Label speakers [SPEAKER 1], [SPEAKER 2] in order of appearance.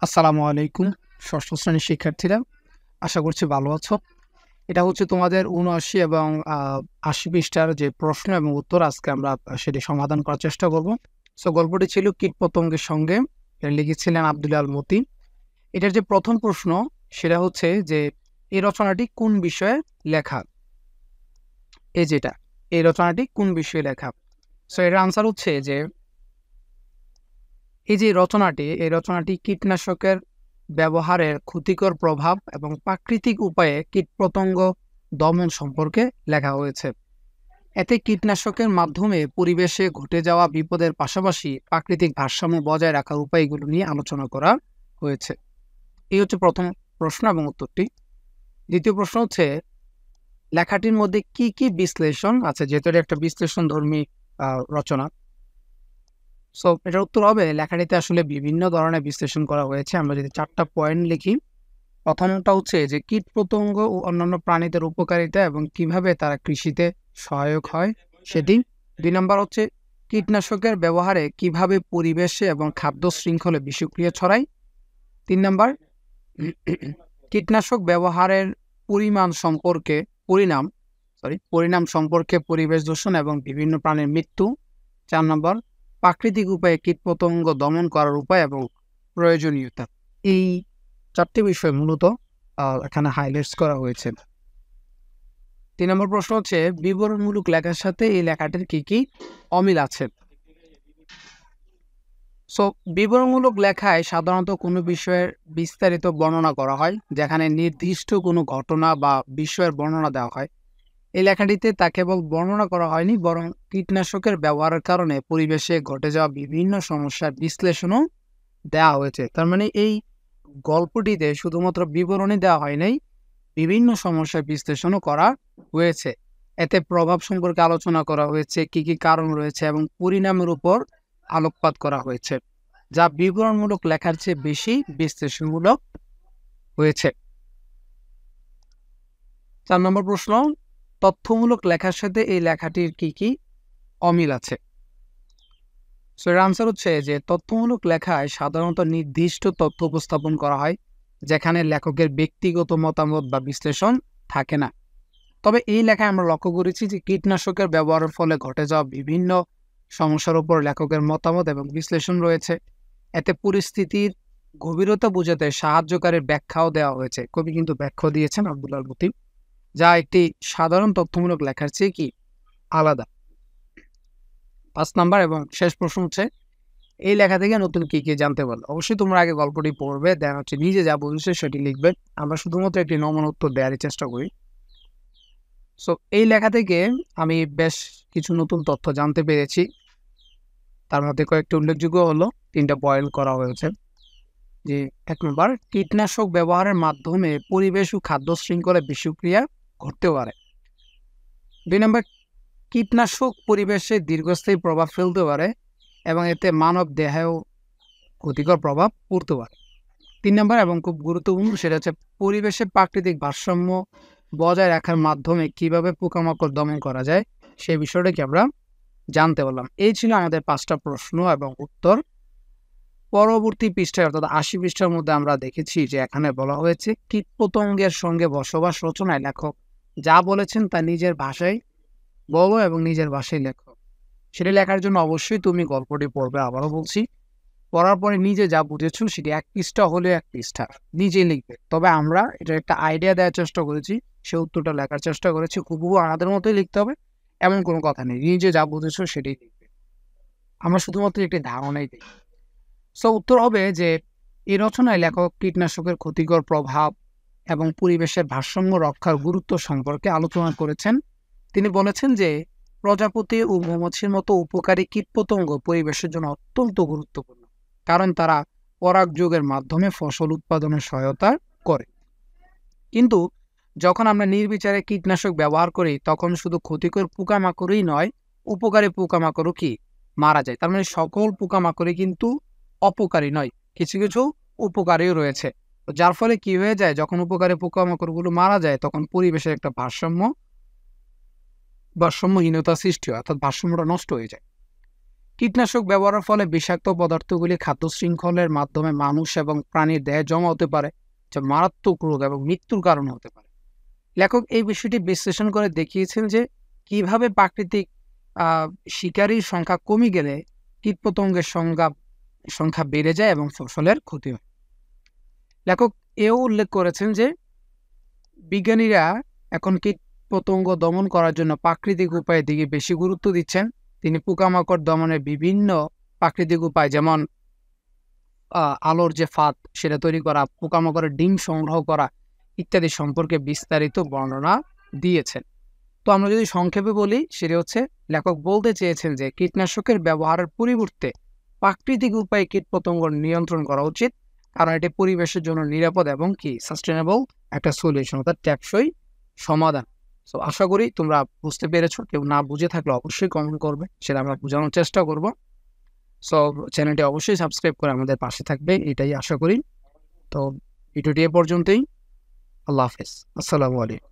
[SPEAKER 1] আসসালামু আলাইকুম ষষ্ঠ শ্রেণীর শিক্ষার্থীরা, আশা করছি ভালো আছো। এটা হচ্ছে তোমাদের ৭৯ এবং ৮০ পৃষ্ঠার যে প্রশ্ন এবং উত্তর আজকে আমরা সেটি সমাধান করার চেষ্টা করব। সো গল্পটি ছিল কীটপতঙ্গের সঙ্গে, এটা লিখেছিলেন আব্দুল আল মতি। এটার যে প্রথম প্রশ্ন সেটা হচ্ছে যে এই রচনাটি কোন বিষয়ে লেখা? এই রচনাটি কোন বিষয়ে লেখা? সো এর আনসার হচ্ছে যে এই রচনাটি কীটনাশকের ব্যবহারের ক্ষতিকর প্রভাব এবং প্রাকৃতিক উপায়ে কীটপতঙ্গ দমন সম্পর্কে লেখা হয়েছে। এতে কীটনাশকের মাধ্যমে পরিবেশে ঘটে যাওয়া বিপদের পাশাপাশি প্রাকৃতিক ভারসাম্য বজায় রাখার উপায়গুলো নিয়ে আলোচনা করা হয়েছে। এই হচ্ছে প্রথম প্রশ্ন এবং উত্তরটি। দ্বিতীয় প্রশ্ন হচ্ছে লেখাটির মধ্যে কি কি বিশ্লেষণ আছে, যেহেতু এটা একটা বিশ্লেষণধর্মী রচনা। সো এটার উত্তর হবে লেখাটিতে আসলে বিভিন্ন ধরনের বিশ্লেষণ করা হয়েছে। আমরা যদি 4টা পয়েন্ট লিখি, প্রথমটা হচ্ছে যে কীটপতঙ্গ ও অন্যান্য প্রাণীদের উপকারিতা এবং কিভাবে তারা কৃষিতে সহায়ক হয় সেটি। 2 নম্বর হচ্ছে কীটনাশকের ব্যবহারে কিভাবে পরিবেশে এবং খাদ্য শৃঙ্খলে বিষক্রিয়া ছড়ায়। 3 নম্বর কীটনাশক ব্যবহারের পরিণাম সম্পর্কে পরিবেশ দূষণ এবং বিভিন্ন প্রাণীর মৃত্যু। 4 নম্বর প্রাকৃতিক উপায়ে কীটপতঙ্গ দমন করার উপায় এবং প্রয়োজনীয়তা। এই 4টি বিষয় মূলত এখানে হাইলাইটস করা হয়েছে। 3 নম্বর প্রশ্ন হচ্ছে বিবরণমূলক লেখার সাথে এই লেখাটির কি কি অমিল আছে। সো বিবরণমূলক লেখায় সাধারণত কোনো বিষয়ের বিস্তারিত বর্ণনা করা হয়, যেখানে নির্দিষ্ট কোনো ঘটনা বা বিষয়ের বর্ণনা দেওয়া হয়। এই লেখাটিতে তা কেবল বর্ণনা করা হয়নি, বরং কীটনাশকের ব্যবহারের কারণে পরিবেশে ঘটে যাওয়া বিভিন্ন সমস্যার বিশ্লেষণও দেওয়া হয়েছে। তার মানে এই গল্পটিতে শুধুমাত্র বিবরণী দেওয়া হয় নাই, বিভিন্ন সমস্যার বিশ্লেষণও করা হয়েছে। এতে প্রভাব সম্পর্কে আলোচনা করা হয়েছে, কি কি কারণ রয়েছে এবং পরিণামের উপর আলোকপাত করা হয়েছে, যা বিবরণমূলক লেখার চেয়ে বেশি বিশ্লেষণমূলক হয়েছে। 4 নম্বর প্রশ্ন তথ্যমূলক লেখার সাথে এই লেখাটির কি কি অমিল আছে। সো এর আনসার হচ্ছে যে তথ্যমূলক লেখায় সাধারণত নির্দিষ্ট তথ্য উপস্থাপন করা হয়, যেখানে লেখকের ব্যক্তিগত মতামত বা বিশ্লেষণ থাকে না। তবে এই লেখায় আমরা লক্ষ্য করেছি যে কীটনাশকের ব্যবহারের ফলে ঘটে যাওয়া বিভিন্ন সমস্যার উপর লেখকের মতামত এবং বিশ্লেষণ রয়েছে। এতে পরিস্থিতির গভীরতা বোঝাতে সাহায্যকারী ব্যাখ্যাও দেওয়া হয়েছে। কবি কিন্তু ব্যাখ্যা দিয়েছেন আব্দুল আল মতি, যা একটি সাধারণ তথ্যমূলক লেখার চেয়ে কি আলাদা। 5 নাম্বার এবং শেষ প্রশ্ন হচ্ছে এই লেখা থেকে নতুন কি কি জানতে পারলো। অবশ্যই তোমরা আগে গল্পটি পড়বে, দেন হচ্ছে নিজে যা বুঝেছে সেটি লিখবে। আমরা শুধুমাত্র একটি নমুনা উত্তর দেওয়ারই চেষ্টা করি। সো এই লেখা থেকে আমি বেশ কিছু নতুন তথ্য জানতে পেরেছি। তার মধ্যে কয়েকটি উল্লেখযোগ্য হলো 3টা পয়েন্ট করা হয়েছে। যে 1 নম্বর কীটনাশক ব্যবহারের মাধ্যমে পরিবেশ ও খাদ্য শৃঙ্খলে বিষক্রিয়া ঘটতে পারে। 2 নম্বর কীটনাশক পরিবেশে দীর্ঘস্থায়ী প্রভাব ফেলতে পারে এবং এতে মানব দেহেও ক্ষতিকর প্রভাব পড়তে পারে। 3 নম্বর এবং খুব গুরুত্বপূর্ণ, সেটা হচ্ছে পরিবেশে প্রাকৃতিক ভারসাম্য বজায় রাখার মাধ্যমে কিভাবে পোকামাকড় দমন করা যায় সেই বিষয়টা কি আমরা জানতে পারলাম। এই ছিল আমাদের 5টা প্রশ্ন এবং উত্তর। পরবর্তী পৃষ্ঠায় অর্থাৎ 80 পৃষ্ঠার মধ্যে আমরা দেখেছি যে এখানে বলা হয়েছে কীটপতঙ্গের সঙ্গে বসবাস রচনায় লেখক যা বলেছেন তা নিজের ভাষায় বলো এবং নিজের ভাষায় লেখো। সেটা লেখার জন্য অবশ্যই তুমি গল্পটি পড়বে। আবারও বলছি, পড়ার পরে নিজে যা বুঝেছো সেটি 1 পৃষ্ঠা হলে 1 পৃষ্ঠা নিজেই লিখবে। তবে আমরা এটা একটা আইডিয়া দেওয়ার চেষ্টা করেছি, সে উত্তরটা লেখার চেষ্টা করেছি। হুবহু আমাদের মতোই লিখতে হবে এমন কোনো কথা নেই, নিজে যা বুঝেছো সেটাই লিখবে। আমরা শুধুমাত্র একটি ধারণাই দিই। সো উত্তর হবে যে এই রচনায় লেখক কীটনাশকের ক্ষতিকর প্রভাব এবং পরিবেশের ভারসাম্য রক্ষার গুরুত্ব সম্পর্কে আলোচনা করেছেন। তিনি বলেছেন যে প্রজাপতি ও মৌমাছির মতো উপকারী কীটপতঙ্গ পরিবেশের জন্য অত্যন্ত গুরুত্বপূর্ণ, কারণ তারা পরাগযোগের মাধ্যমে ফসল উৎপাদনে সহায়তা করে। কিন্তু যখন আমরা নির্বিচারে কীটনাশক ব্যবহার করি তখন শুধু ক্ষতিকর পোকামাকড়ই নয়, উপকারী পোকামাকড়ও কি মারা যায়। তার মানে সকল পোকামাকড়ই কিন্তু অপকারী নয়, কিছু কিছু উপকারীও রয়েছে। যার ফলে কি হয়ে যায়, যখন উপকারী পোকামাকড়গুলো মারা যায় তখন পরিবেশের একটা ভারসাম্যহীনতা সৃষ্টি হয়, অর্থাৎ ভারসাম্যটা নষ্ট হয়ে যায়। কীটনাশক ব্যবহারের ফলে বিষাক্ত পদার্থগুলি খাদ্য শৃঙ্খলের মাধ্যমে মানুষ এবং প্রাণীর দেহে জমা হতে পারে, যা মারাত্মক রোগ এবং মৃত্যুর কারণ হতে পারে। লেখক এই বিষয়টি বিশ্লেষণ করে দেখিয়েছেন যে কিভাবে প্রাকৃতিক শিকারীর সংখ্যা কমে গেলে কীটপতঙ্গের সংখ্যা বেড়ে যায় এবং ফসলের ক্ষতি হয়। লেখক এও উল্লেখ করেছেন যে বিজ্ঞানীরা এখন কীটপতঙ্গ দমন করার জন্য প্রাকৃতিক উপায়ের দিকে বেশি গুরুত্ব দিচ্ছেন। তিনি পোকামাকড় দমনের বিভিন্ন প্রাকৃতিক উপায়, যেমন আলোর যে ফাঁদ সেটা তৈরি করা, পোকামাকড়ের ডিম সংগ্রহ করা ইত্যাদি সম্পর্কে বিস্তারিত বর্ণনা দিয়েছেন। তো আমরা যদি সংক্ষেপে বলি, সেটা হচ্ছে লেখক বলতে চেয়েছেন যে কীটনাশকের ব্যবহারের পরিবর্তে প্রাকৃতিক উপায়ে কীটপতঙ্গ নিয়ন্ত্রণ করা উচিত, কারণ এটি পরিবেশের জন্য নিরাপদ এবং সাস্টেনেবল একটা সলিউশন, অর্থাৎ টেকসই সমাধান। সো আশা করি তোমরা বুঝতে পেরেছো। কেউ না বুঝে থাকলে অবশ্যই কমেন্ট করবে, সেটা আমরা বোঝানোর চেষ্টা করব। সো চ্যানেলটি অবশ্যই সাবস্ক্রাইব করে আমাদের পাশে থাকবে, এটাই আশা করি। তো ভিডিওটি এ পর্যন্তই। আল্লাহ হাফেজ। আসসালামু আলাইকুম।